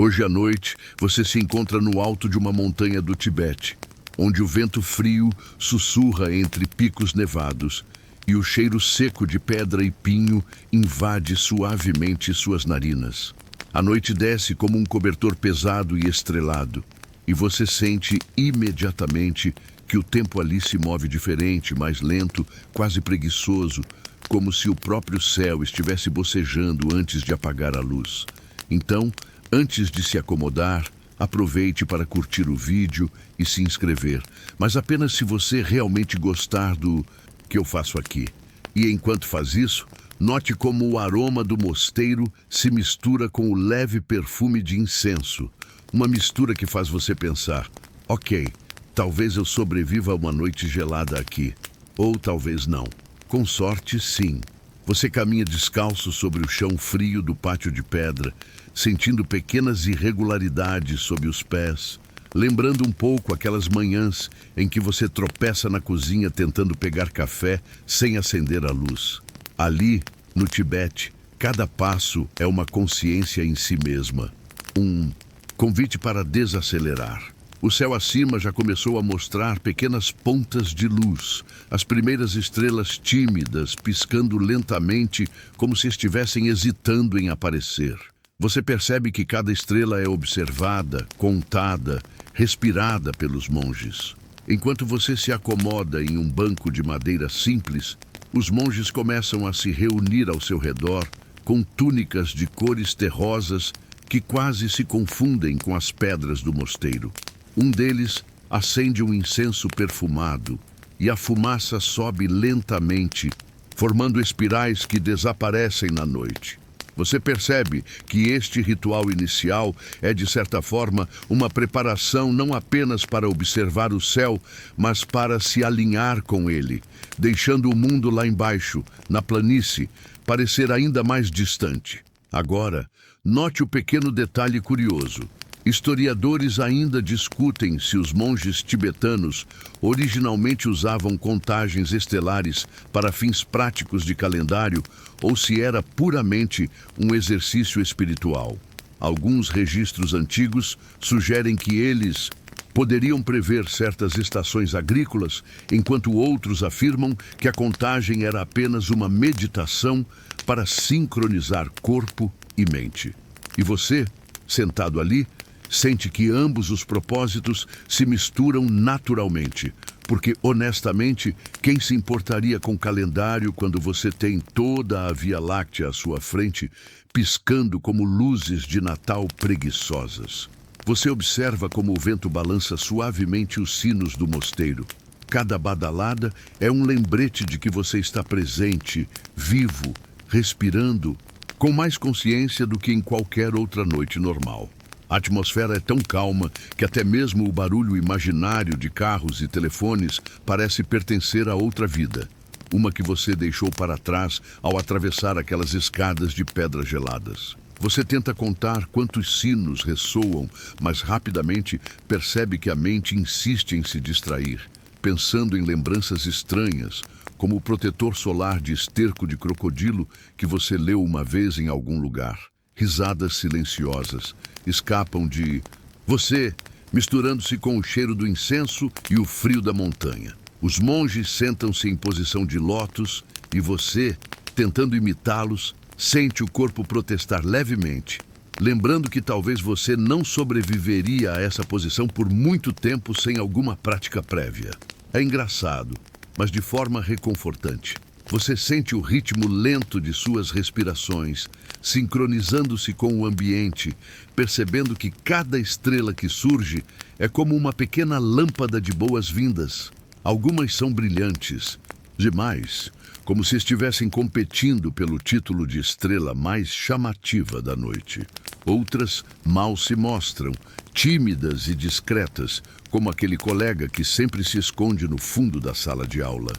Hoje à noite, você se encontra no alto de uma montanha do Tibete, onde o vento frio sussurra entre picos nevados e o cheiro seco de pedra e pinho invade suavemente suas narinas. A noite desce como um cobertor pesado e estrelado, e você sente imediatamente que o tempo ali se move diferente, mais lento, quase preguiçoso, como se o próprio céu estivesse bocejando antes de apagar a luz. Então, antes de se acomodar, aproveite para curtir o vídeo e se inscrever, mas apenas se você realmente gostar do que eu faço aqui. E enquanto faz isso, note como o aroma do mosteiro se mistura com o leve perfume de incenso. Uma mistura que faz você pensar, ok, talvez eu sobreviva a uma noite gelada aqui. Ou talvez não. Com sorte, sim. Você caminha descalço sobre o chão frio do pátio de pedra, sentindo pequenas irregularidades sob os pés, lembrando um pouco aquelas manhãs em que você tropeça na cozinha tentando pegar café sem acender a luz. Ali, no Tibete, cada passo é uma consciência em si mesma. Um convite para desacelerar. O céu acima já começou a mostrar pequenas pontas de luz, as primeiras estrelas tímidas piscando lentamente como se estivessem hesitando em aparecer. Você percebe que cada estrela é observada, contada, respirada pelos monges. Enquanto você se acomoda em um banco de madeira simples, os monges começam a se reunir ao seu redor com túnicas de cores terrosas que quase se confundem com as pedras do mosteiro. Um deles acende um incenso perfumado e a fumaça sobe lentamente, formando espirais que desaparecem na noite. Você percebe que este ritual inicial é, de certa forma, uma preparação não apenas para observar o céu, mas para se alinhar com ele, deixando o mundo lá embaixo, na planície, parecer ainda mais distante. Agora, note o pequeno detalhe curioso. Historiadores ainda discutem se os monges tibetanos originalmente usavam contagens estelares para fins práticos de calendário ou se era puramente um exercício espiritual. Alguns registros antigos sugerem que eles poderiam prever certas estações agrícolas, enquanto outros afirmam que a contagem era apenas uma meditação para sincronizar corpo e mente. E você, sentado ali, sente que ambos os propósitos se misturam naturalmente, porque, honestamente, quem se importaria com o calendário quando você tem toda a Via Láctea à sua frente, piscando como luzes de Natal preguiçosas? Você observa como o vento balança suavemente os sinos do mosteiro. Cada badalada é um lembrete de que você está presente, vivo, respirando, com mais consciência do que em qualquer outra noite normal. A atmosfera é tão calma que até mesmo o barulho imaginário de carros e telefones parece pertencer a outra vida, uma que você deixou para trás ao atravessar aquelas escadas de pedras geladas. Você tenta contar quantos sinos ressoam, mas rapidamente percebe que a mente insiste em se distrair, pensando em lembranças estranhas, como o protetor solar de esterco de crocodilo que você leu uma vez em algum lugar. Risadas silenciosas escapam de você, misturando-se com o cheiro do incenso e o frio da montanha. Os monges sentam-se em posição de lótus e você, tentando imitá-los, sente o corpo protestar levemente, lembrando que talvez você não sobreviveria a essa posição por muito tempo sem alguma prática prévia. É engraçado, mas de forma reconfortante. Você sente o ritmo lento de suas respirações, sincronizando-se com o ambiente, percebendo que cada estrela que surge é como uma pequena lâmpada de boas-vindas. Algumas são brilhantes, demais, como se estivessem competindo pelo título de estrela mais chamativa da noite. Outras mal se mostram, tímidas e discretas, como aquele colega que sempre se esconde no fundo da sala de aula.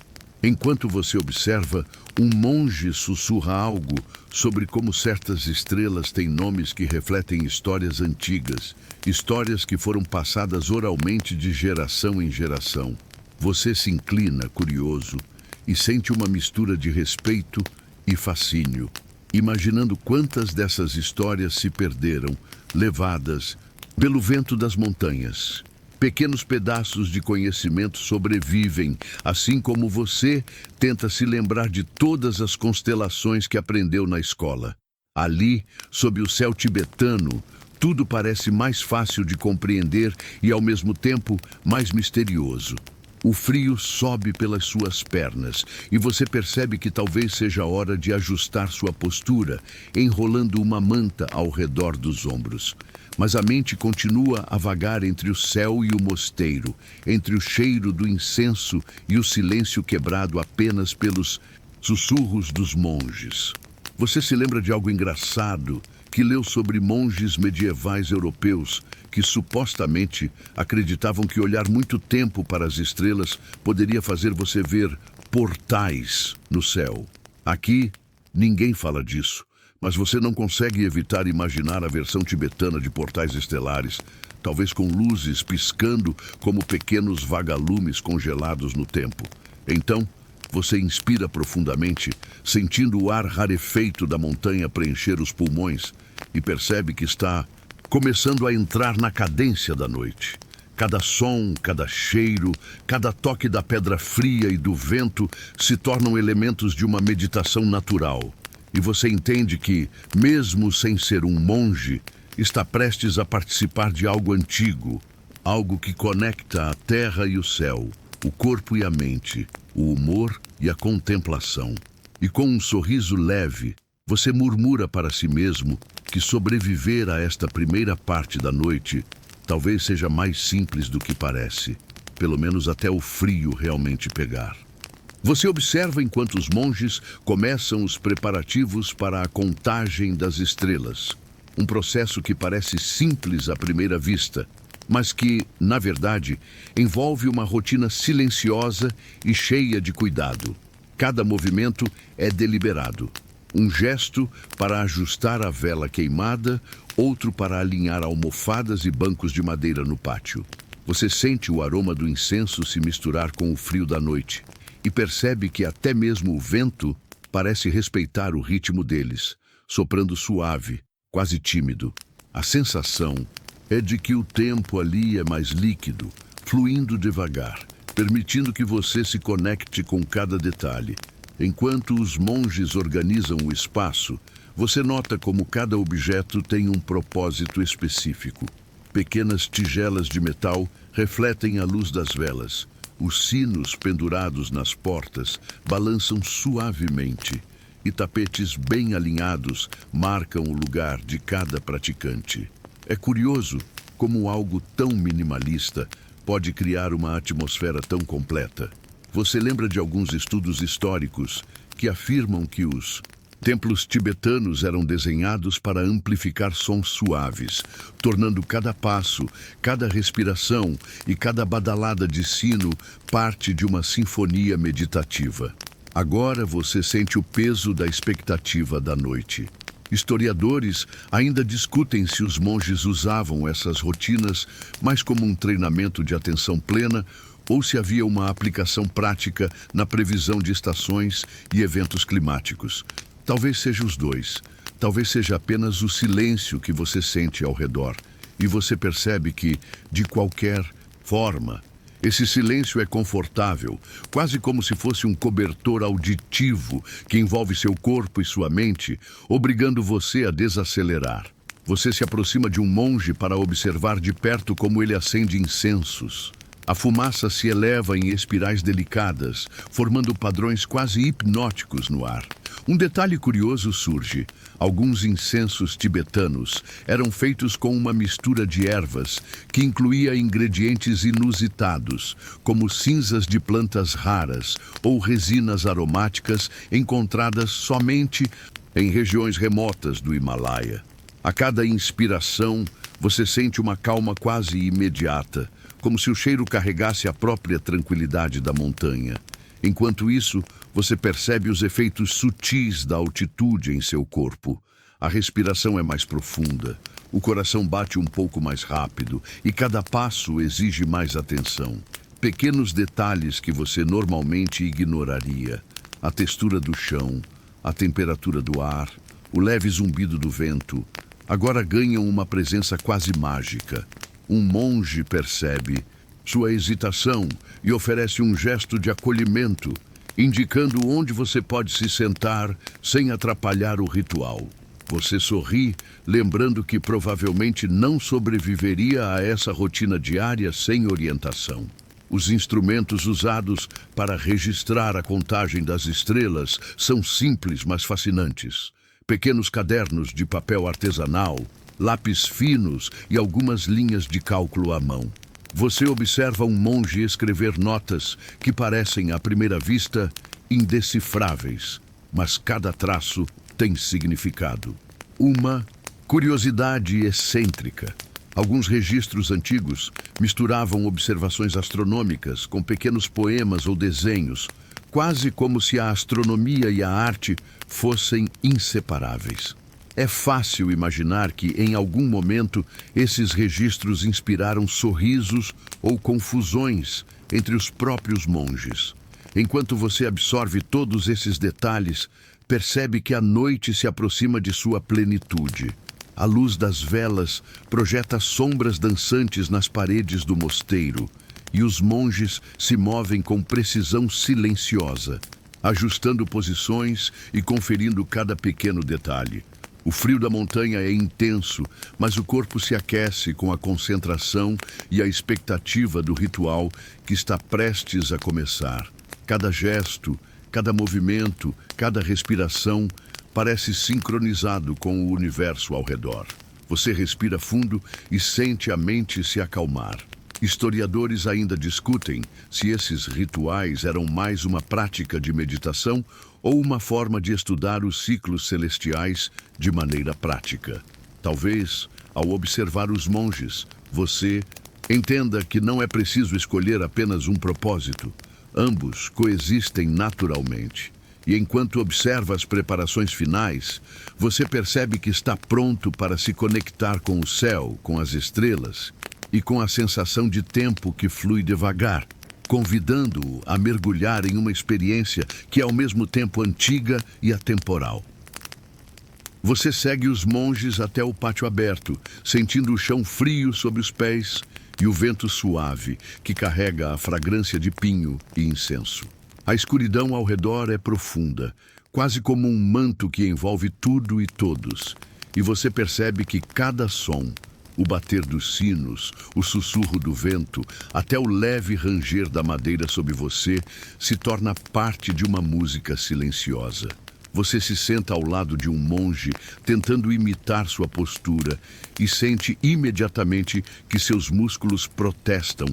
Enquanto você observa, um monge sussurra algo sobre como certas estrelas têm nomes que refletem histórias antigas, histórias que foram passadas oralmente de geração em geração. Você se inclina, curioso, e sente uma mistura de respeito e fascínio. imaginando quantas dessas histórias se perderam, levadas pelo vento das montanhas. Pequenos pedaços de conhecimento sobrevivem, assim como você tenta se lembrar de todas as constelações que aprendeu na escola. Ali, sob o céu tibetano, tudo parece mais fácil de compreender e, ao mesmo tempo, mais misterioso. O frio sobe pelas suas pernas e você percebe que talvez seja hora de ajustar sua postura, enrolando uma manta ao redor dos ombros. Mas a mente continua a vagar entre o céu e o mosteiro, entre o cheiro do incenso e o silêncio quebrado apenas pelos sussurros dos monges. Você se lembra de algo engraçado que leu sobre monges medievais europeus que supostamente acreditavam que olhar muito tempo para as estrelas poderia fazer você ver portais no céu. Aqui, ninguém fala disso, mas você não consegue evitar imaginar a versão tibetana de portais estelares, talvez com luzes piscando como pequenos vagalumes congelados no tempo. Então, você inspira profundamente, sentindo o ar rarefeito da montanha preencher os pulmões e percebe que está começando a entrar na cadência da noite. Cada som, cada cheiro, cada toque da pedra fria e do vento se tornam elementos de uma meditação natural. E você entende que, mesmo sem ser um monge, está prestes a participar de algo antigo, algo que conecta a terra e o céu, o corpo e a mente, o humor e a contemplação. E com um sorriso leve, você murmura para si mesmo que sobreviver a esta primeira parte da noite talvez seja mais simples do que parece, pelo menos até o frio realmente pegar. Você observa enquanto os monges começam os preparativos para a contagem das estrelas. Um processo que parece simples à primeira vista, mas que, na verdade, envolve uma rotina silenciosa e cheia de cuidado. Cada movimento é deliberado. Um gesto para ajustar a vela queimada, outro para alinhar almofadas e bancos de madeira no pátio. Você sente o aroma do incenso se misturar com o frio da noite e percebe que até mesmo o vento parece respeitar o ritmo deles, soprando suave, quase tímido. A sensação é de que o tempo ali é mais líquido, fluindo devagar, permitindo que você se conecte com cada detalhe. Enquanto os monges organizam o espaço, você nota como cada objeto tem um propósito específico. Pequenas tigelas de metal refletem a luz das velas. Os sinos pendurados nas portas balançam suavemente e tapetes bem alinhados marcam o lugar de cada praticante. É curioso como algo tão minimalista pode criar uma atmosfera tão completa. Você lembra de alguns estudos históricos que afirmam que os templos tibetanos eram desenhados para amplificar sons suaves, tornando cada passo, cada respiração e cada badalada de sino parte de uma sinfonia meditativa. Agora você sente o peso da expectativa da noite. Historiadores ainda discutem se os monges usavam essas rotinas mais como um treinamento de atenção plena ou se havia uma aplicação prática na previsão de estações e eventos climáticos. Talvez seja os dois. Talvez seja apenas o silêncio que você sente ao redor. E você percebe que, de qualquer forma, esse silêncio é confortável, quase como se fosse um cobertor auditivo que envolve seu corpo e sua mente, obrigando você a desacelerar. Você se aproxima de um monge para observar de perto como ele acende incensos. A fumaça se eleva em espirais delicadas, formando padrões quase hipnóticos no ar. Um detalhe curioso surge. Alguns incensos tibetanos eram feitos com uma mistura de ervas que incluía ingredientes inusitados, como cinzas de plantas raras ou resinas aromáticas encontradas somente em regiões remotas do Himalaia. A cada inspiração, você sente uma calma quase imediata, como se o cheiro carregasse a própria tranquilidade da montanha. Enquanto isso, você percebe os efeitos sutis da altitude em seu corpo. A respiração é mais profunda, o coração bate um pouco mais rápido e cada passo exige mais atenção. Pequenos detalhes que você normalmente ignoraria. A textura do chão, a temperatura do ar, o leve zumbido do vento, agora ganham uma presença quase mágica. Um monge percebe sua hesitação e oferece um gesto de acolhimento, indicando onde você pode se sentar sem atrapalhar o ritual. Você sorri, lembrando que provavelmente não sobreviveria a essa rotina diária sem orientação. Os instrumentos usados para registrar a contagem das estrelas são simples, mas fascinantes. Pequenos cadernos de papel artesanal, lápis finos e algumas linhas de cálculo à mão. Você observa um monge escrever notas que parecem, à primeira vista, indecifráveis, mas cada traço tem significado. Uma curiosidade excêntrica. Alguns registros antigos misturavam observações astronômicas com pequenos poemas ou desenhos, quase como se a astronomia e a arte fossem inseparáveis. É fácil imaginar que, em algum momento, esses registros inspiraram sorrisos ou confusões entre os próprios monges. Enquanto você absorve todos esses detalhes, percebe que a noite se aproxima de sua plenitude. A luz das velas projeta sombras dançantes nas paredes do mosteiro, e os monges se movem com precisão silenciosa, ajustando posições e conferindo cada pequeno detalhe. O frio da montanha é intenso, mas o corpo se aquece com a concentração e a expectativa do ritual que está prestes a começar. Cada gesto, cada movimento, cada respiração parece sincronizado com o universo ao redor. Você respira fundo e sente a mente se acalmar. Historiadores ainda discutem se esses rituais eram mais uma prática de meditação ou uma forma de estudar os ciclos celestiais de maneira prática. Talvez, ao observar os monges, você entenda que não é preciso escolher apenas um propósito. Ambos coexistem naturalmente. E enquanto observa as preparações finais, você percebe que está pronto para se conectar com o céu, com as estrelas e com a sensação de tempo que flui devagar, convidando-o a mergulhar em uma experiência que é ao mesmo tempo antiga e atemporal. Você segue os monges até o pátio aberto, sentindo o chão frio sob os pés e o vento suave que carrega a fragrância de pinho e incenso. A escuridão ao redor é profunda, quase como um manto que envolve tudo e todos, e você percebe que cada som, o bater dos sinos, o sussurro do vento, até o leve ranger da madeira sob você, se torna parte de uma música silenciosa. Você se senta ao lado de um monge, tentando imitar sua postura, e sente imediatamente que seus músculos protestam,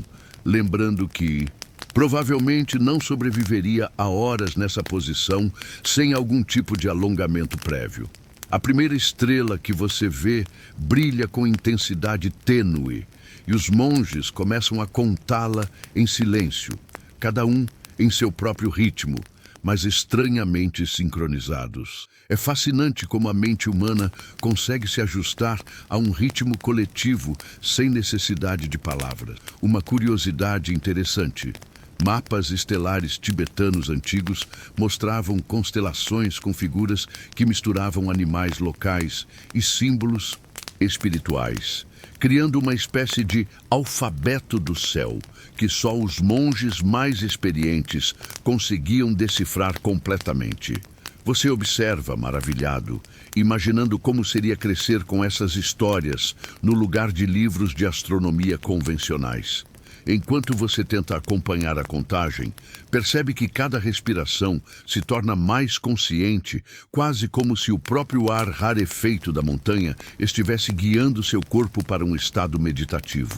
lembrando que provavelmente não sobreviveria a horas nessa posição sem algum tipo de alongamento prévio. A primeira estrela que você vê brilha com intensidade tênue e os monges começam a contá-la em silêncio, cada um em seu próprio ritmo, mas estranhamente sincronizados. É fascinante como a mente humana consegue se ajustar a um ritmo coletivo sem necessidade de palavras. Uma curiosidade interessante. Mapas estelares tibetanos antigos mostravam constelações com figuras que misturavam animais locais e símbolos espirituais, criando uma espécie de alfabeto do céu que só os monges mais experientes conseguiam decifrar completamente. Você observa, maravilhado, imaginando como seria crescer com essas histórias no lugar de livros de astronomia convencionais. Enquanto você tenta acompanhar a contagem, percebe que cada respiração se torna mais consciente, quase como se o próprio ar rarefeito da montanha estivesse guiando seu corpo para um estado meditativo.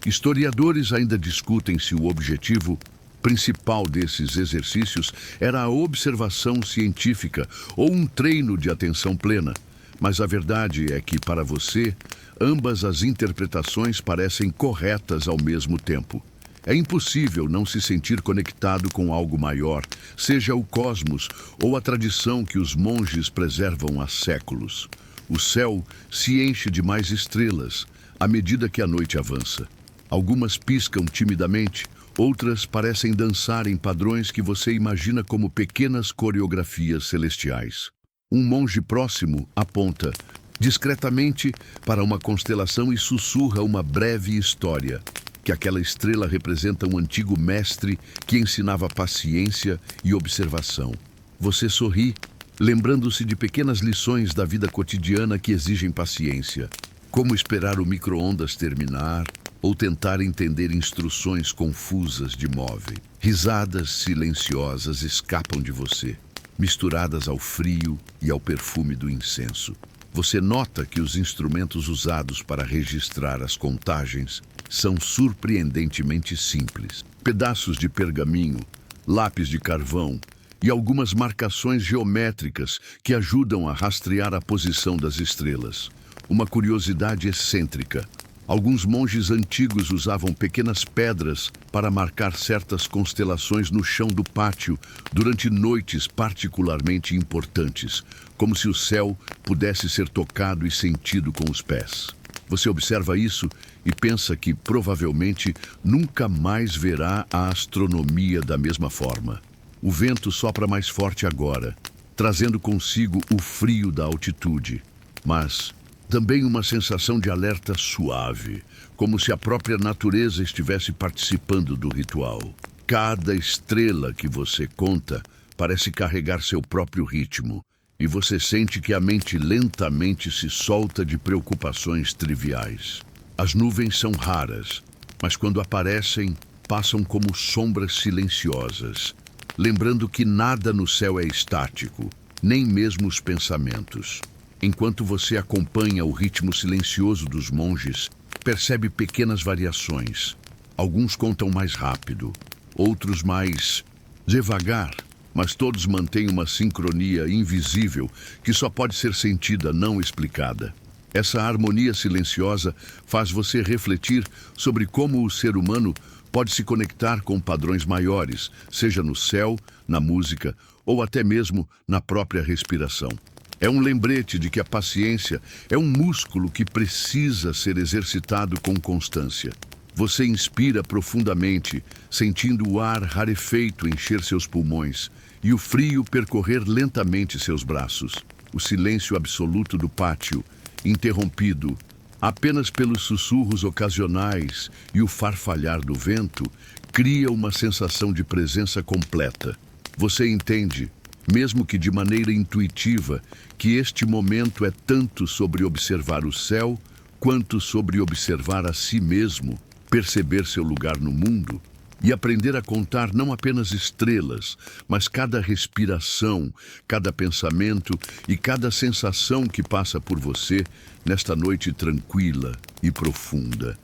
Historiadores ainda discutem se o objetivo principal desses exercícios era a observação científica ou um treino de atenção plena. Mas a verdade é que, para você, ambas as interpretações parecem corretas ao mesmo tempo. É impossível não se sentir conectado com algo maior, seja o cosmos ou a tradição que os monges preservam há séculos. O céu se enche de mais estrelas à medida que a noite avança. Algumas piscam timidamente, outras parecem dançar em padrões que você imagina como pequenas coreografias celestiais. Um monge próximo aponta discretamente para uma constelação e sussurra uma breve história, que aquela estrela representa um antigo mestre que ensinava paciência e observação. Você sorri, lembrando-se de pequenas lições da vida cotidiana que exigem paciência, como esperar o micro-ondas terminar ou tentar entender instruções confusas de móvel. Risadas silenciosas escapam de você, misturadas ao frio e ao perfume do incenso. Você nota que os instrumentos usados para registrar as contagens são surpreendentemente simples. Pedaços de pergaminho, lápis de carvão e algumas marcações geométricas que ajudam a rastrear a posição das estrelas. Uma curiosidade excêntrica. Alguns monges antigos usavam pequenas pedras para marcar certas constelações no chão do pátio durante noites particularmente importantes, como se o céu pudesse ser tocado e sentido com os pés. Você observa isso e pensa que provavelmente nunca mais verá a astronomia da mesma forma. O vento sopra mais forte agora, trazendo consigo o frio da altitude, mas também uma sensação de alerta suave, como se a própria natureza estivesse participando do ritual. Cada estrela que você conta parece carregar seu próprio ritmo, e você sente que a mente lentamente se solta de preocupações triviais. As nuvens são raras, mas quando aparecem, passam como sombras silenciosas, lembrando que nada no céu é estático, nem mesmo os pensamentos. Enquanto você acompanha o ritmo silencioso dos monges, percebe pequenas variações. Alguns contam mais rápido, outros mais devagar, mas todos mantêm uma sincronia invisível que só pode ser sentida, não explicada. Essa harmonia silenciosa faz você refletir sobre como o ser humano pode se conectar com padrões maiores, seja no céu, na música ou até mesmo na própria respiração. É um lembrete de que a paciência é um músculo que precisa ser exercitado com constância. Você inspira profundamente, sentindo o ar rarefeito encher seus pulmões e o frio percorrer lentamente seus braços. O silêncio absoluto do pátio, interrompido apenas pelos sussurros ocasionais e o farfalhar do vento, cria uma sensação de presença completa. Você entende, mesmo que de maneira intuitiva, que este momento é tanto sobre observar o céu, quanto sobre observar a si mesmo, perceber seu lugar no mundo e aprender a contar não apenas estrelas, mas cada respiração, cada pensamento e cada sensação que passa por você nesta noite tranquila e profunda.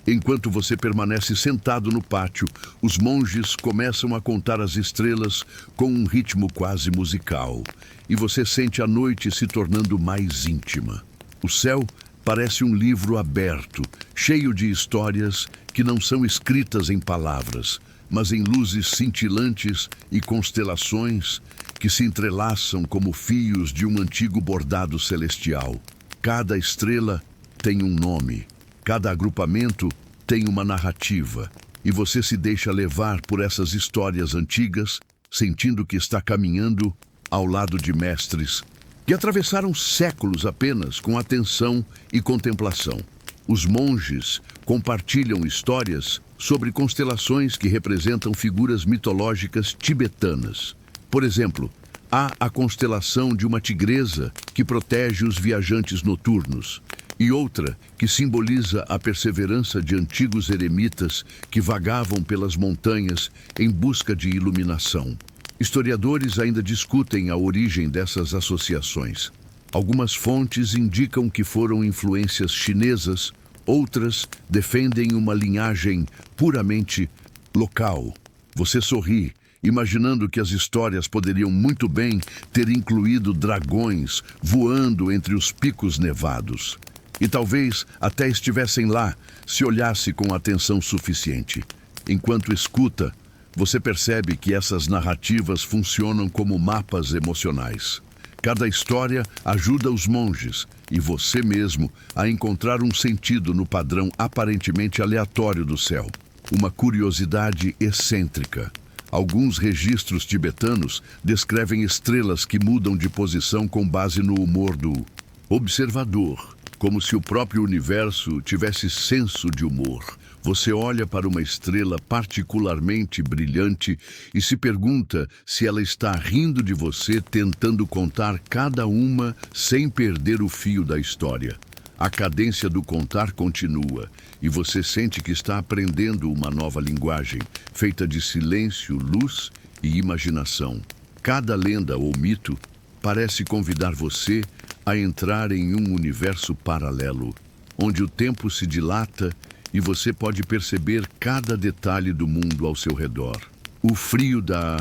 Enquanto você permanece sentado no pátio, os monges começam a contar as estrelas com um ritmo quase musical, e você sente a noite se tornando mais íntima. O céu parece um livro aberto, cheio de histórias que não são escritas em palavras, mas em luzes cintilantes e constelações que se entrelaçam como fios de um antigo bordado celestial. Cada estrela tem um nome. Cada agrupamento tem uma narrativa, e você se deixa levar por essas histórias antigas, sentindo que está caminhando ao lado de mestres que atravessaram séculos apenas com atenção e contemplação. Os monges compartilham histórias sobre constelações que representam figuras mitológicas tibetanas. Por exemplo, há a constelação de uma tigresa que protege os viajantes noturnos, e outra que simboliza a perseverança de antigos eremitas que vagavam pelas montanhas em busca de iluminação. Historiadores ainda discutem a origem dessas associações. Algumas fontes indicam que foram influências chinesas, outras defendem uma linhagem puramente local. Você sorri, imaginando que as histórias poderiam muito bem ter incluído dragões voando entre os picos nevados. E talvez até estivessem lá, se olhasse com atenção suficiente. Enquanto escuta, você percebe que essas narrativas funcionam como mapas emocionais. Cada história ajuda os monges, e você mesmo, a encontrar um sentido no padrão aparentemente aleatório do céu. Uma curiosidade excêntrica. Alguns registros tibetanos descrevem estrelas que mudam de posição com base no humor do observador, como se o próprio universo tivesse senso de humor. Você olha para uma estrela particularmente brilhante e se pergunta se ela está rindo de você, tentando contar cada uma sem perder o fio da história. A cadência do contar continua e você sente que está aprendendo uma nova linguagem, feita de silêncio, luz e imaginação. Cada lenda ou mito parece convidar você a entrar em um universo paralelo, onde o tempo se dilata e você pode perceber cada detalhe do mundo ao seu redor. O frio da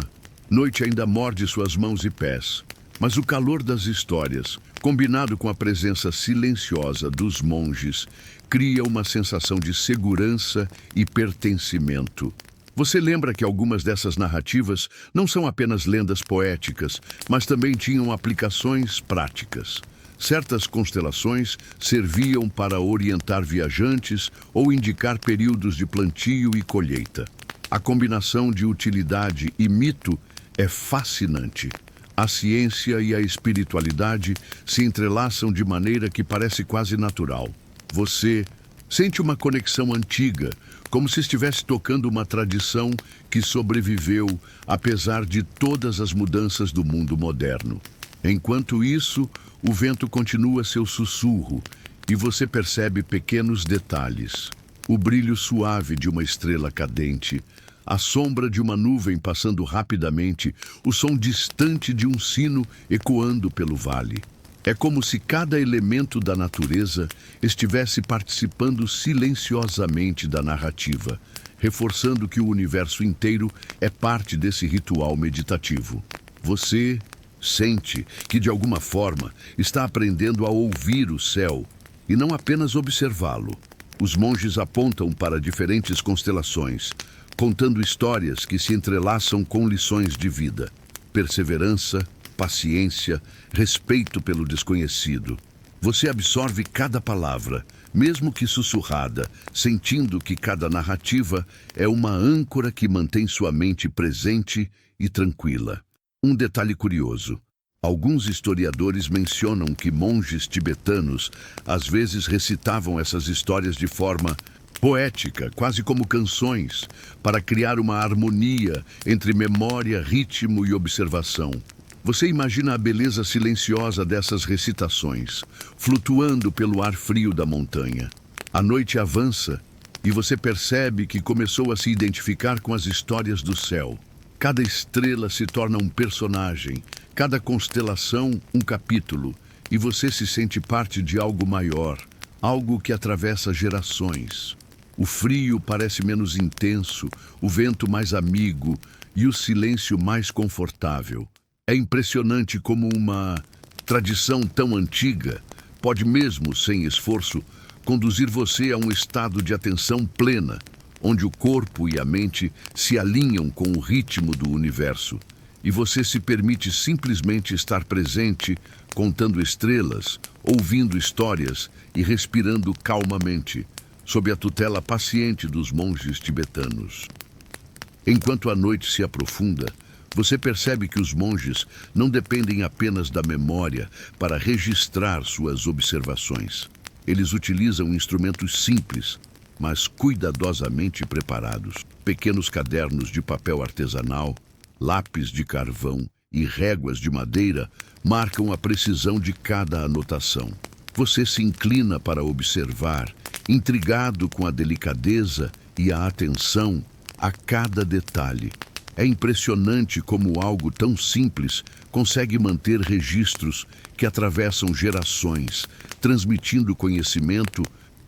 noite ainda morde suas mãos e pés, mas o calor das histórias, combinado com a presença silenciosa dos monges, cria uma sensação de segurança e pertencimento. Você lembra que algumas dessas narrativas não são apenas lendas poéticas, mas também tinham aplicações práticas. Certas constelações serviam para orientar viajantes ou indicar períodos de plantio e colheita. A combinação de utilidade e mito é fascinante. A ciência e a espiritualidade se entrelaçam de maneira que parece quase natural. Você sente uma conexão antiga, como se estivesse tocando uma tradição que sobreviveu apesar de todas as mudanças do mundo moderno. Enquanto isso, o vento continua seu sussurro e você percebe pequenos detalhes. O brilho suave de uma estrela cadente, a sombra de uma nuvem passando rapidamente, o som distante de um sino ecoando pelo vale. É como se cada elemento da natureza estivesse participando silenciosamente da narrativa, reforçando que o universo inteiro é parte desse ritual meditativo. Você sente que, de alguma forma, está aprendendo a ouvir o céu e não apenas observá-lo. Os monges apontam para diferentes constelações, contando histórias que se entrelaçam com lições de vida, perseverança, paciência, respeito pelo desconhecido. Você absorve cada palavra, mesmo que sussurrada, sentindo que cada narrativa é uma âncora que mantém sua mente presente e tranquila. Um detalhe curioso: alguns historiadores mencionam que monges tibetanos às vezes recitavam essas histórias de forma poética, quase como canções, para criar uma harmonia entre memória, ritmo e observação. Você imagina a beleza silenciosa dessas recitações, flutuando pelo ar frio da montanha. A noite avança e você percebe que começou a se identificar com as histórias do céu. Cada estrela se torna um personagem, cada constelação um capítulo, e você se sente parte de algo maior, algo que atravessa gerações. O frio parece menos intenso, o vento mais amigo e o silêncio mais confortável. É impressionante como uma tradição tão antiga pode, mesmo sem esforço, conduzir você a um estado de atenção plena, onde o corpo e a mente se alinham com o ritmo do universo, e você se permite simplesmente estar presente, contando estrelas, ouvindo histórias e respirando calmamente, sob a tutela paciente dos monges tibetanos. Enquanto a noite se aprofunda, você percebe que os monges não dependem apenas da memória para registrar suas observações. Eles utilizam instrumentos simples, mas cuidadosamente preparados. Pequenos cadernos de papel artesanal, lápis de carvão e réguas de madeira marcam a precisão de cada anotação. Você se inclina para observar, intrigado com a delicadeza e a atenção a cada detalhe. É impressionante como algo tão simples consegue manter registros que atravessam gerações, transmitindo conhecimento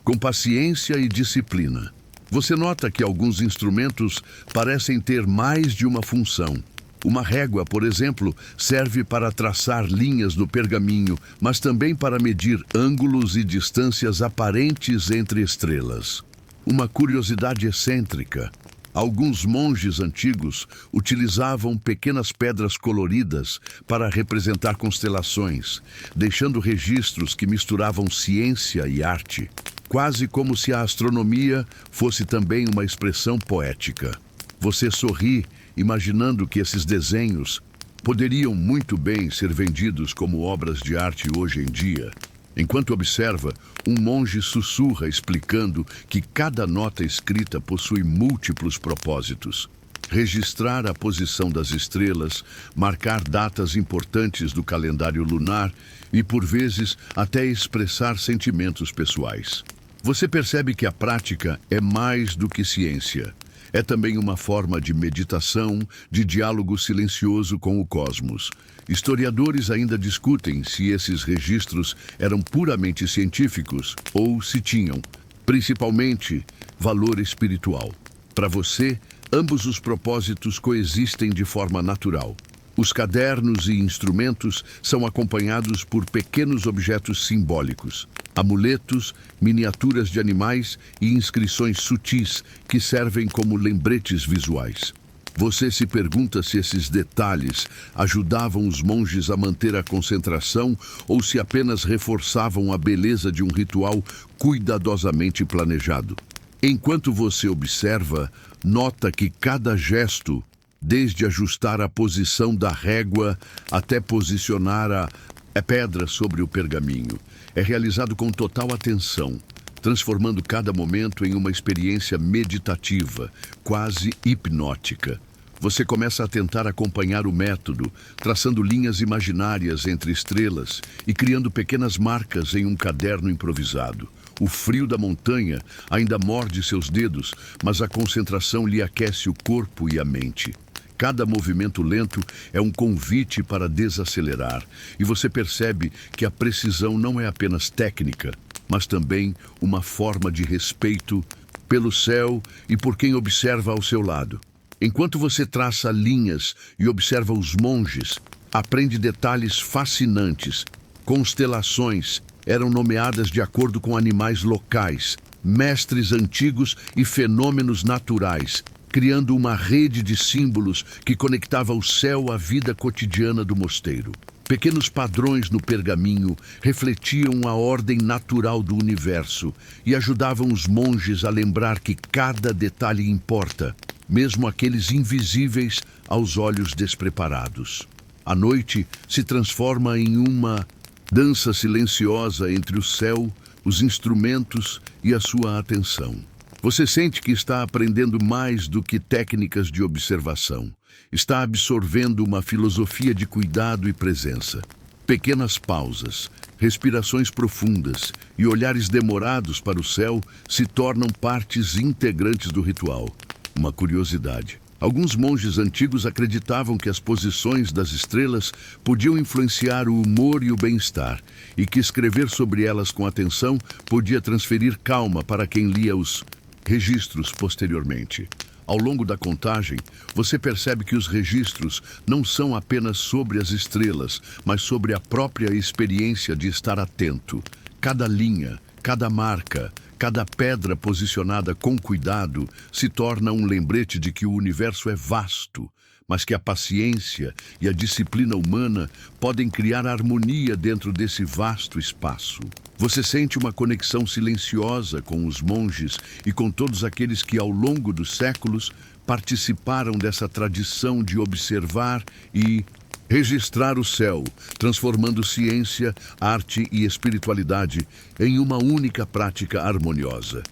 com paciência e disciplina. Você nota que alguns instrumentos parecem ter mais de uma função. Uma régua, por exemplo, serve para traçar linhas no pergaminho, mas também para medir ângulos e distâncias aparentes entre estrelas. Uma curiosidade excêntrica: alguns monges antigos utilizavam pequenas pedras coloridas para representar constelações, deixando registros que misturavam ciência e arte, quase como se a astronomia fosse também uma expressão poética. Você sorri imaginando que esses desenhos poderiam muito bem ser vendidos como obras de arte hoje em dia. Enquanto observa, um monge sussurra explicando que cada nota escrita possui múltiplos propósitos. Registrar a posição das estrelas, marcar datas importantes do calendário lunar e, por vezes, até expressar sentimentos pessoais. Você percebe que a prática é mais do que ciência. É também uma forma de meditação, de diálogo silencioso com o cosmos. Historiadores ainda discutem se esses registros eram puramente científicos ou se tinham, principalmente, valor espiritual. Para você, ambos os propósitos coexistem de forma natural. Os cadernos e instrumentos são acompanhados por pequenos objetos simbólicos, amuletos, miniaturas de animais e inscrições sutis que servem como lembretes visuais. Você se pergunta se esses detalhes ajudavam os monges a manter a concentração ou se apenas reforçavam a beleza de um ritual cuidadosamente planejado. Enquanto você observa, nota que cada gesto, desde ajustar a posição da régua até posicionar a pedra sobre o pergaminho, é realizado com total atenção, transformando cada momento em uma experiência meditativa, quase hipnótica. Você começa a tentar acompanhar o método, traçando linhas imaginárias entre estrelas e criando pequenas marcas em um caderno improvisado. O frio da montanha ainda morde seus dedos, mas a concentração lhe aquece o corpo e a mente. Cada movimento lento é um convite para desacelerar, e você percebe que a precisão não é apenas técnica, mas também uma forma de respeito pelo céu e por quem observa ao seu lado. Enquanto você traça linhas e observa os monges, aprende detalhes fascinantes. Constelações eram nomeadas de acordo com animais locais, mestres antigos e fenômenos naturais, criando uma rede de símbolos que conectava o céu à vida cotidiana do mosteiro. Pequenos padrões no pergaminho refletiam a ordem natural do universo e ajudavam os monges a lembrar que cada detalhe importa, mesmo aqueles invisíveis aos olhos despreparados. A noite se transforma em uma dança silenciosa entre o céu, os instrumentos e a sua atenção. Você sente que está aprendendo mais do que técnicas de observação. Está absorvendo uma filosofia de cuidado e presença. Pequenas pausas, respirações profundas e olhares demorados para o céu se tornam partes integrantes do ritual. Uma curiosidade. Alguns monges antigos acreditavam que as posições das estrelas podiam influenciar o humor e o bem-estar, e que escrever sobre elas com atenção podia transferir calma para quem lia os registros posteriormente. Ao longo da contagem, você percebe que os registros não são apenas sobre as estrelas, mas sobre a própria experiência de estar atento. Cada linha, cada marca, cada pedra posicionada com cuidado se torna um lembrete de que o universo é vasto, mas que a paciência e a disciplina humana podem criar harmonia dentro desse vasto espaço. Você sente uma conexão silenciosa com os monges e com todos aqueles que, ao longo dos séculos, participaram dessa tradição de observar e registrar o céu, transformando ciência, arte e espiritualidade em uma única prática harmoniosa.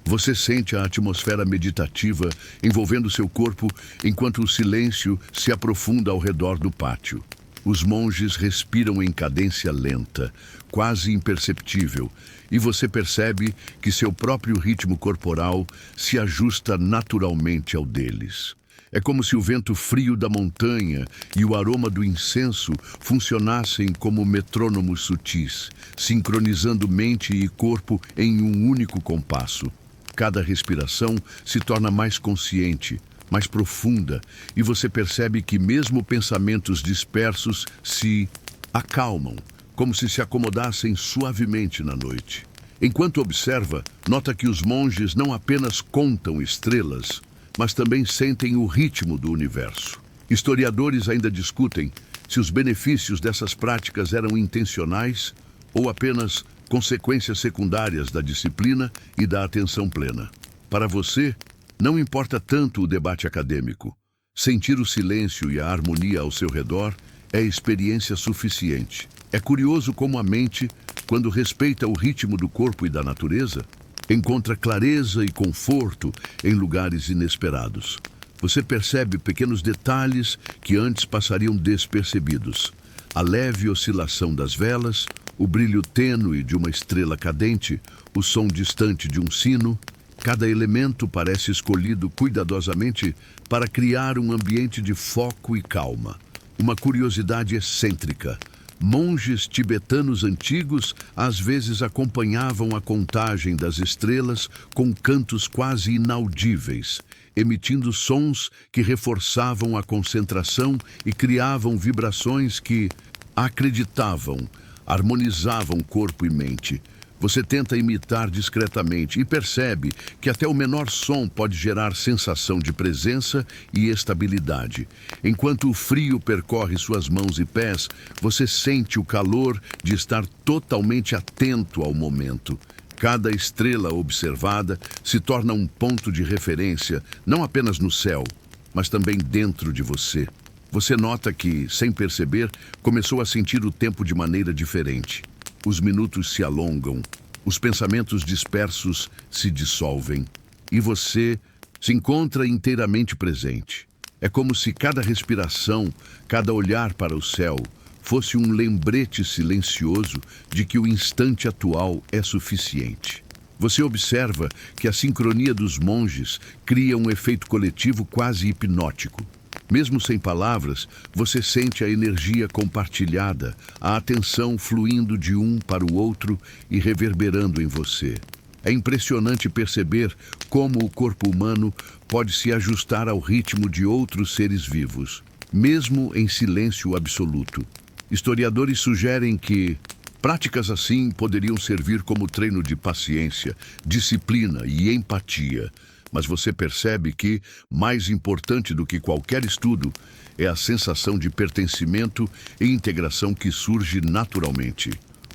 Você sente a atmosfera meditativa envolvendo seu corpo enquanto o silêncio se aprofunda ao redor do pátio. Os monges respiram em cadência lenta, quase imperceptível, e você percebe que seu próprio ritmo corporal se ajusta naturalmente ao deles. É como se o vento frio da montanha e o aroma do incenso funcionassem como metrônomos sutis, sincronizando mente e corpo em um único compasso. Cada respiração se torna mais consciente, mais profunda, e você percebe que mesmo pensamentos dispersos se acalmam, como se acomodassem suavemente na noite. Enquanto observa, nota que os monges não apenas contam estrelas, mas também sentem o ritmo do universo. Historiadores ainda discutem se os benefícios dessas práticas eram intencionais ou apenas consequências secundárias da disciplina e da atenção plena. Para você, não importa tanto o debate acadêmico. Sentir o silêncio e a harmonia ao seu redor é experiência suficiente. É curioso como a mente, quando respeita o ritmo do corpo e da natureza, encontra clareza e conforto em lugares inesperados. Você percebe pequenos detalhes que antes passariam despercebidos. A leve oscilação das velas, o brilho tênue de uma estrela cadente, o som distante de um sino. Cada elemento parece escolhido cuidadosamente para criar um ambiente de foco e calma. Uma curiosidade excêntrica. Monges tibetanos antigos às vezes acompanhavam a contagem das estrelas com cantos quase inaudíveis, emitindo sons que reforçavam a concentração e criavam vibrações que, acreditavam, harmonizavam corpo e mente. Você tenta imitar discretamente e percebe que até o menor som pode gerar sensação de presença e estabilidade. Enquanto o frio percorre suas mãos e pés, você sente o calor de estar totalmente atento ao momento. Cada estrela observada se torna um ponto de referência, não apenas no céu, mas também dentro de você. Você nota que, sem perceber, começou a sentir o tempo de maneira diferente. Os minutos se alongam, os pensamentos dispersos se dissolvem e você se encontra inteiramente presente. É como se cada respiração, cada olhar para o céu, fosse um lembrete silencioso de que o instante atual é suficiente. Você observa que a sincronia dos monges cria um efeito coletivo quase hipnótico. Mesmo sem palavras, você sente a energia compartilhada, a atenção fluindo de um para o outro e reverberando em você. É impressionante perceber como o corpo humano pode se ajustar ao ritmo de outros seres vivos, mesmo em silêncio absoluto. Historiadores sugerem que práticas assim poderiam servir como treino de paciência, disciplina e empatia. Mas você percebe que, mais importante do que qualquer estudo, é a sensação de pertencimento e integração que surge naturalmente.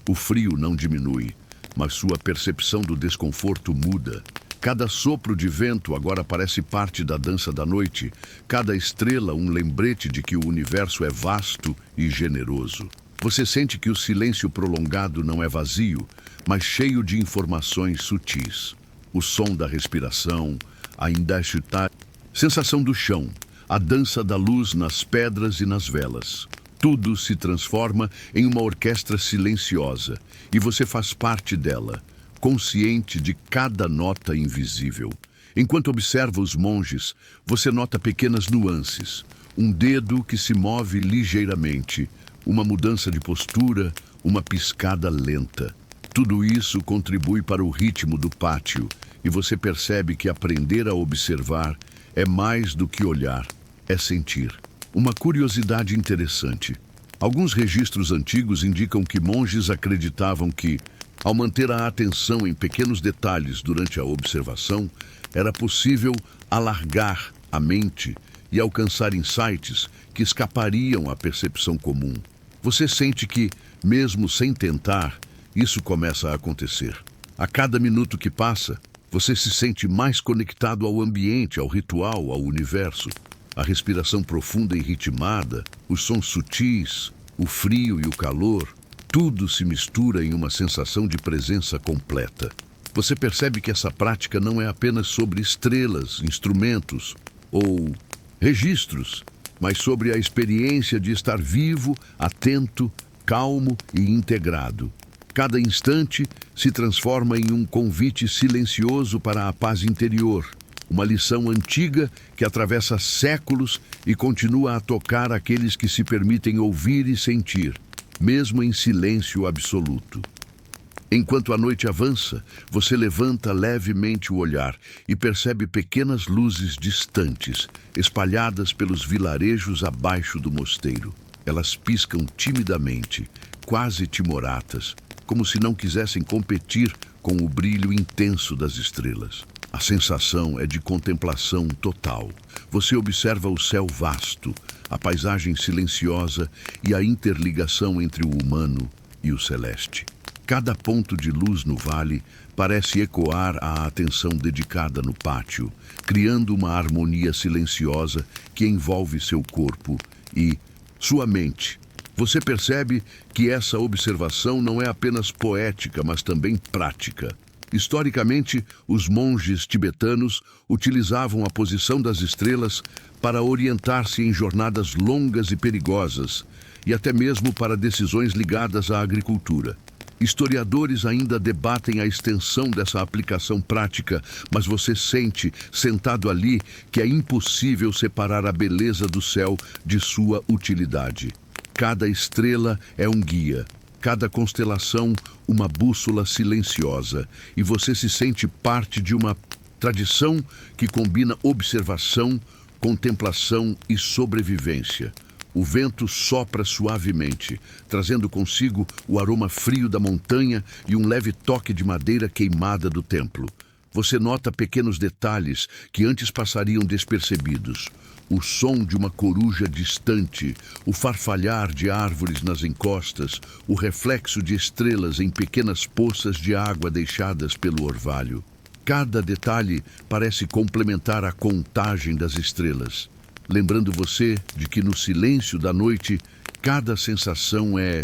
O frio não diminui, mas sua percepção do desconforto muda. Cada sopro de vento agora parece parte da dança da noite, cada estrela um lembrete de que o universo é vasto e generoso. Você sente que o silêncio prolongado não é vazio, mas cheio de informações sutis. O som da respiração, a indashita, sensação do chão, a dança da luz nas pedras e nas velas. Tudo se transforma em uma orquestra silenciosa e você faz parte dela, consciente de cada nota invisível. Enquanto observa os monges, você nota pequenas nuances, um dedo que se move ligeiramente, uma mudança de postura, uma piscada lenta. Tudo isso contribui para o ritmo do pátio e você percebe que aprender a observar é mais do que olhar, é sentir. Uma curiosidade interessante. Alguns registros antigos indicam que monges acreditavam que, ao manter a atenção em pequenos detalhes durante a observação, era possível alargar a mente e alcançar insights que escapariam à percepção comum. Você sente que, mesmo sem tentar, isso começa a acontecer. A cada minuto que passa, você se sente mais conectado ao ambiente, ao ritual, ao universo. A respiração profunda e ritmada, os sons sutis, o frio e o calor, tudo se mistura em uma sensação de presença completa. Você percebe que essa prática não é apenas sobre estrelas, instrumentos ou registros, mas sobre a experiência de estar vivo, atento, calmo e integrado. Cada instante se transforma em um convite silencioso para a paz interior, uma lição antiga que atravessa séculos e continua a tocar aqueles que se permitem ouvir e sentir, mesmo em silêncio absoluto. Enquanto a noite avança, você levanta levemente o olhar e percebe pequenas luzes distantes, espalhadas pelos vilarejos abaixo do mosteiro. Elas piscam timidamente, quase timoratas, como se não quisessem competir com o brilho intenso das estrelas. A sensação é de contemplação total. Você observa o céu vasto, a paisagem silenciosa e a interligação entre o humano e o celeste. Cada ponto de luz no vale parece ecoar a atenção dedicada no pátio, criando uma harmonia silenciosa que envolve seu corpo e sua mente. Você percebe que essa observação não é apenas poética, mas também prática. Historicamente, os monges tibetanos utilizavam a posição das estrelas para orientar-se em jornadas longas e perigosas, e até mesmo para decisões ligadas à agricultura. Historiadores ainda debatem a extensão dessa aplicação prática, mas você sente, sentado ali, que é impossível separar a beleza do céu de sua utilidade. Cada estrela é um guia, cada constelação uma bússola silenciosa, e você se sente parte de uma tradição que combina observação, contemplação e sobrevivência. O vento sopra suavemente, trazendo consigo o aroma frio da montanha e um leve toque de madeira queimada do templo. Você nota pequenos detalhes que antes passariam despercebidos. O som de uma coruja distante, o farfalhar de árvores nas encostas, o reflexo de estrelas em pequenas poças de água deixadas pelo orvalho. Cada detalhe parece complementar a contagem das estrelas, lembrando você de que no silêncio da noite, cada sensação é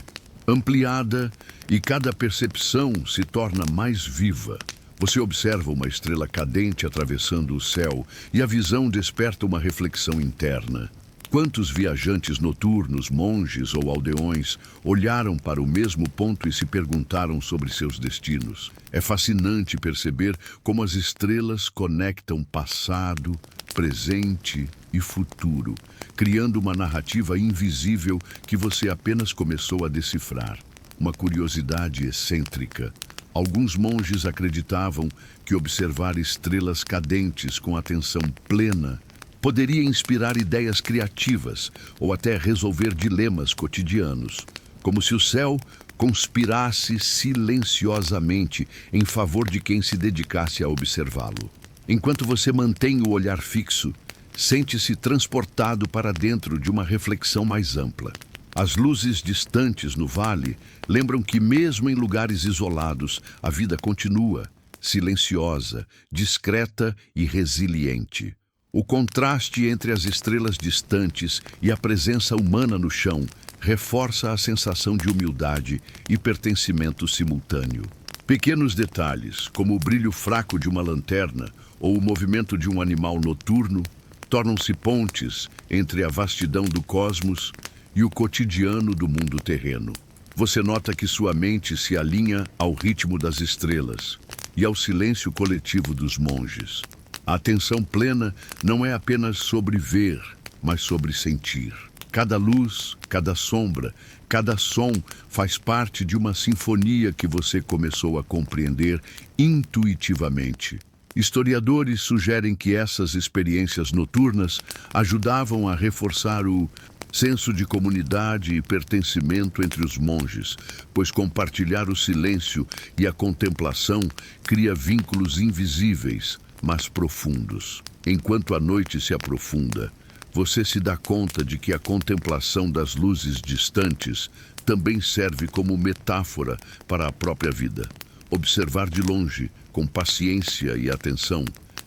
ampliada e cada percepção se torna mais viva. Você observa uma estrela cadente atravessando o céu e a visão desperta uma reflexão interna. Quantos viajantes noturnos, monges ou aldeões, olharam para o mesmo ponto e se perguntaram sobre seus destinos? É fascinante perceber como as estrelas conectam passado, presente e futuro, criando uma narrativa invisível que você apenas começou a decifrar. Uma curiosidade excêntrica. Alguns monges acreditavam que observar estrelas cadentes com atenção plena poderia inspirar ideias criativas ou até resolver dilemas cotidianos, como se o céu conspirasse silenciosamente em favor de quem se dedicasse a observá-lo. Enquanto você mantém o olhar fixo, sente-se transportado para dentro de uma reflexão mais ampla. As luzes distantes no vale lembram que, mesmo em lugares isolados, a vida continua, silenciosa, discreta e resiliente. O contraste entre as estrelas distantes e a presença humana no chão reforça a sensação de humildade e pertencimento simultâneo. Pequenos detalhes, como o brilho fraco de uma lanterna ou o movimento de um animal noturno, tornam-se pontes entre a vastidão do cosmos e o cotidiano do mundo terreno. Você nota que sua mente se alinha ao ritmo das estrelas e ao silêncio coletivo dos monges. A atenção plena não é apenas sobre ver, mas sobre sentir. Cada luz, cada sombra, cada som faz parte de uma sinfonia que você começou a compreender intuitivamente. Historiadores sugerem que essas experiências noturnas ajudavam a reforçar o senso de comunidade e pertencimento entre os monges, pois compartilhar o silêncio e a contemplação cria vínculos invisíveis, mas profundos. Enquanto a noite se aprofunda, você se dá conta de que a contemplação das luzes distantes também serve como metáfora para a própria vida. Observar de longe, com paciência e atenção,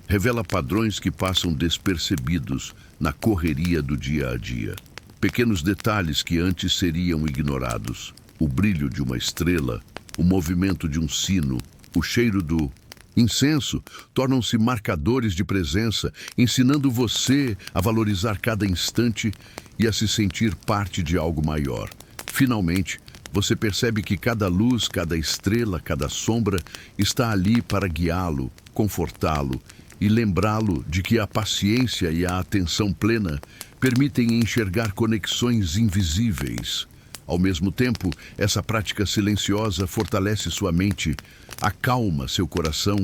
revela padrões que passam despercebidos na correria do dia a dia. Pequenos detalhes que antes seriam ignorados. O brilho de uma estrela, o movimento de um sino, o cheiro do incenso tornam-se marcadores de presença, ensinando você a valorizar cada instante e a se sentir parte de algo maior. Finalmente, você percebe que cada luz, cada estrela, cada sombra está ali para guiá-lo, confortá-lo e lembrá-lo de que a paciência e a atenção plena permitem enxergar conexões invisíveis. Ao mesmo tempo, essa prática silenciosa fortalece sua mente, acalma seu coração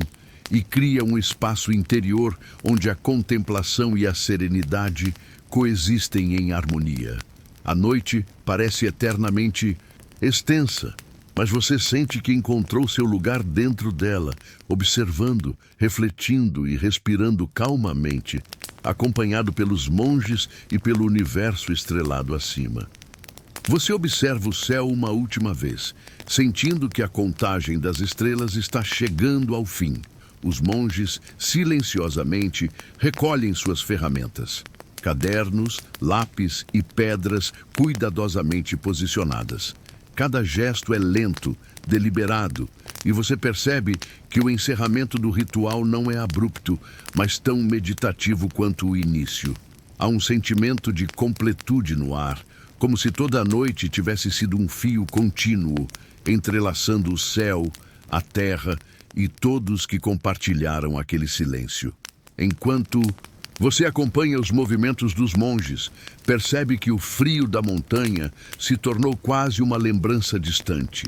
e cria um espaço interior onde a contemplação e a serenidade coexistem em harmonia. A noite parece eternamente extensa, mas você sente que encontrou seu lugar dentro dela, observando, refletindo e respirando calmamente, acompanhado pelos monges e pelo universo estrelado acima. Você observa o céu uma última vez, sentindo que a contagem das estrelas está chegando ao fim. Os monges, silenciosamente, recolhem suas ferramentas. Cadernos, lápis e pedras cuidadosamente posicionadas. Cada gesto é lento, deliberado, e você percebe que o encerramento do ritual não é abrupto, mas tão meditativo quanto o início. Há um sentimento de completude no ar, como se toda a noite tivesse sido um fio contínuo, entrelaçando o céu, a terra e todos que compartilharam aquele silêncio. Enquanto você acompanha os movimentos dos monges, percebe que o frio da montanha se tornou quase uma lembrança distante.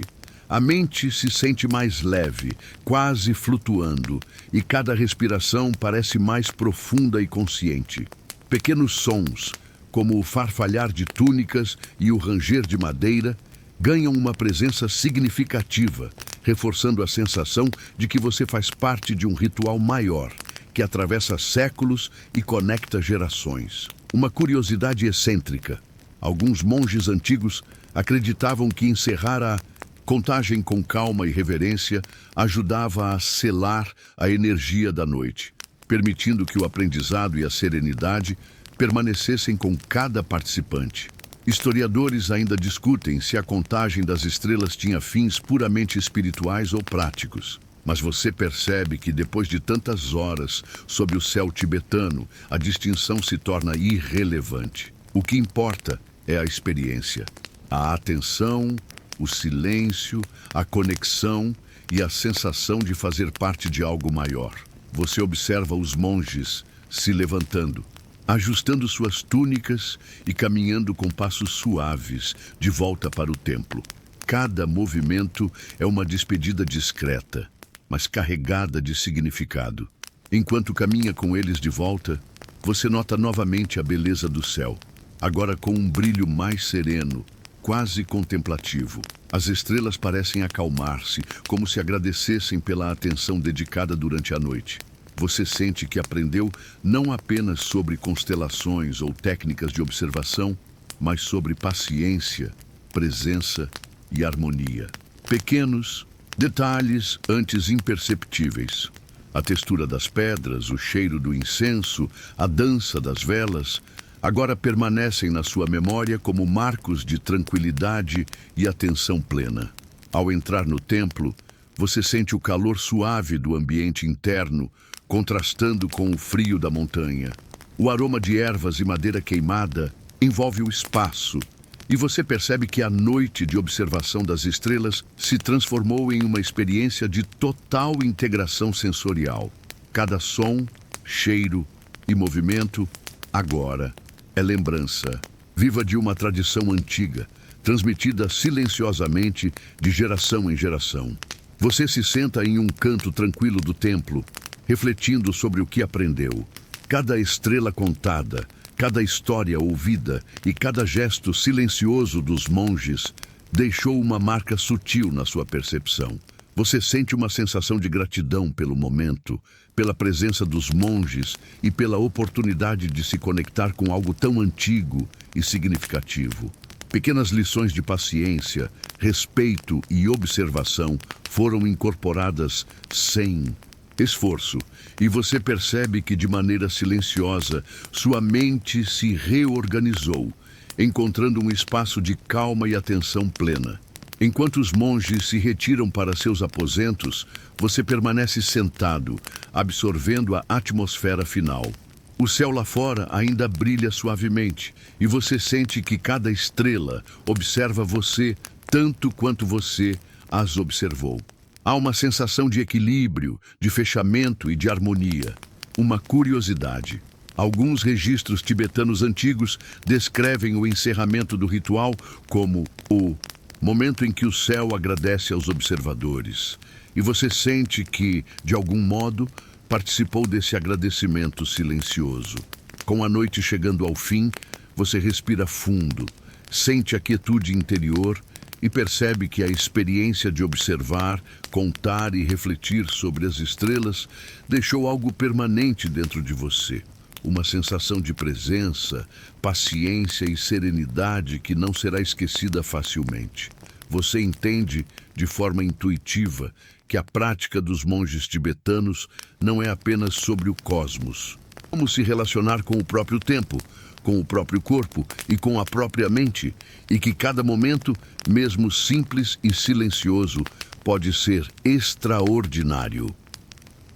A mente se sente mais leve, quase flutuando, e cada respiração parece mais profunda e consciente. Pequenos sons, como o farfalhar de túnicas e o ranger de madeira, ganham uma presença significativa, reforçando a sensação de que você faz parte de um ritual maior, que atravessa séculos e conecta gerações. Uma curiosidade excêntrica. Alguns monges antigos acreditavam que encerrar a contagem com calma e reverência ajudava a selar a energia da noite, permitindo que o aprendizado e a serenidade permanecessem com cada participante. Historiadores ainda discutem se a contagem das estrelas tinha fins puramente espirituais ou práticos. Mas você percebe que depois de tantas horas sob o céu tibetano, a distinção se torna irrelevante. O que importa é a experiência, a atenção, o silêncio, a conexão e a sensação de fazer parte de algo maior. Você observa os monges se levantando, ajustando suas túnicas e caminhando com passos suaves de volta para o templo. Cada movimento é uma despedida discreta, mas carregada de significado. Enquanto caminha com eles de volta, você nota novamente a beleza do céu, agora com um brilho mais sereno, quase contemplativo. As estrelas parecem acalmar-se, como se agradecessem pela atenção dedicada durante a noite. Você sente que aprendeu não apenas sobre constelações ou técnicas de observação, mas sobre paciência, presença e harmonia. Pequenos detalhes antes imperceptíveis. A textura das pedras, o cheiro do incenso, a dança das velas, agora permanecem na sua memória como marcos de tranquilidade e atenção plena. Ao entrar no templo, você sente o calor suave do ambiente interno, contrastando com o frio da montanha. O aroma de ervas e madeira queimada envolve o espaço, e você percebe que a noite de observação das estrelas se transformou em uma experiência de total integração sensorial. Cada som, cheiro e movimento, agora, é lembrança viva de uma tradição antiga, transmitida silenciosamente de geração em geração. Você se senta em um canto tranquilo do templo, refletindo sobre o que aprendeu. Cada estrela contada, cada história ouvida e cada gesto silencioso dos monges deixou uma marca sutil na sua percepção. Você sente uma sensação de gratidão pelo momento, pela presença dos monges e pela oportunidade de se conectar com algo tão antigo e significativo. Pequenas lições de paciência, respeito e observação foram incorporadas sem esforço, e você percebe que de maneira silenciosa sua mente se reorganizou, encontrando um espaço de calma e atenção plena. Enquanto os monges se retiram para seus aposentos, você permanece sentado, absorvendo a atmosfera final. O céu lá fora ainda brilha suavemente, e você sente que cada estrela observa você tanto quanto você as observou. Há uma sensação de equilíbrio, de fechamento e de harmonia. Uma curiosidade. Alguns registros tibetanos antigos descrevem o encerramento do ritual como o momento em que o céu agradece aos observadores. E você sente que, de algum modo, participou desse agradecimento silencioso. Com a noite chegando ao fim, você respira fundo, sente a quietude interior e percebe que a experiência de observar, contar e refletir sobre as estrelas deixou algo permanente dentro de você. Uma sensação de presença, paciência e serenidade que não será esquecida facilmente. Você entende, de forma intuitiva, que a prática dos monges tibetanos não é apenas sobre o cosmos. Como se relacionar com o próprio tempo, com o próprio corpo e com a própria mente, e que cada momento, mesmo simples e silencioso, pode ser extraordinário.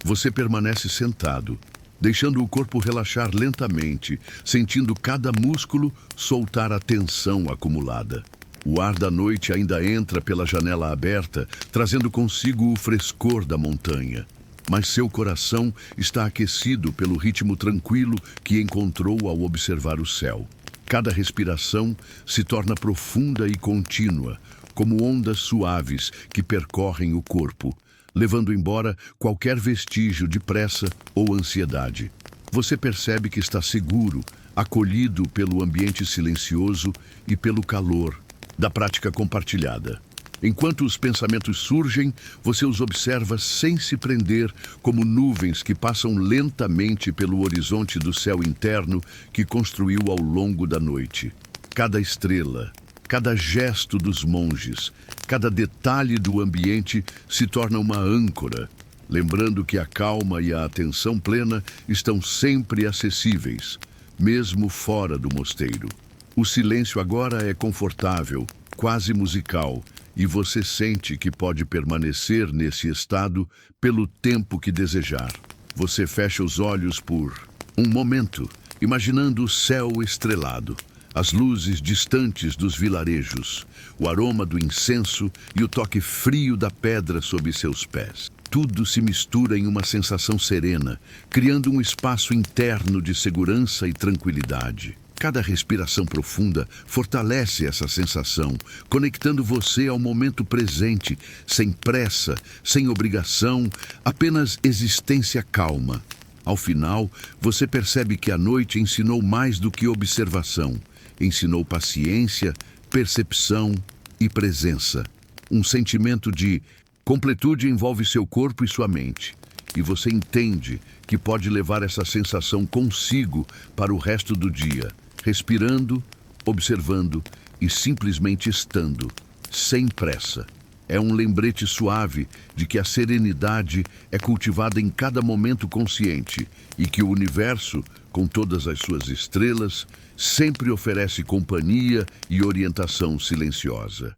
Você permanece sentado, deixando o corpo relaxar lentamente, sentindo cada músculo soltar a tensão acumulada. O ar da noite ainda entra pela janela aberta, trazendo consigo o frescor da montanha. Mas seu coração está aquecido pelo ritmo tranquilo que encontrou ao observar o céu. Cada respiração se torna profunda e contínua, como ondas suaves que percorrem o corpo, levando embora qualquer vestígio de pressa ou ansiedade. Você percebe que está seguro, acolhido pelo ambiente silencioso e pelo calor da prática compartilhada. Enquanto os pensamentos surgem, você os observa sem se prender, como nuvens que passam lentamente pelo horizonte do céu interno que construiu ao longo da noite. Cada estrela, cada gesto dos monges, cada detalhe do ambiente se torna uma âncora, lembrando que a calma e a atenção plena estão sempre acessíveis, mesmo fora do mosteiro. O silêncio agora é confortável, quase musical, e você sente que pode permanecer nesse estado pelo tempo que desejar. Você fecha os olhos por um momento, imaginando o céu estrelado, as luzes distantes dos vilarejos, o aroma do incenso e o toque frio da pedra sob seus pés. Tudo se mistura em uma sensação serena, criando um espaço interno de segurança e tranquilidade. Cada respiração profunda fortalece essa sensação, conectando você ao momento presente, sem pressa, sem obrigação, apenas existência calma. Ao final, você percebe que a noite ensinou mais do que observação. Ensinou paciência, percepção e presença. Um sentimento de completude envolve seu corpo e sua mente. E você entende que pode levar essa sensação consigo para o resto do dia, respirando, observando e simplesmente estando, sem pressa. É um lembrete suave de que a serenidade é cultivada em cada momento consciente e que o universo, com todas as suas estrelas, sempre oferece companhia e orientação silenciosa.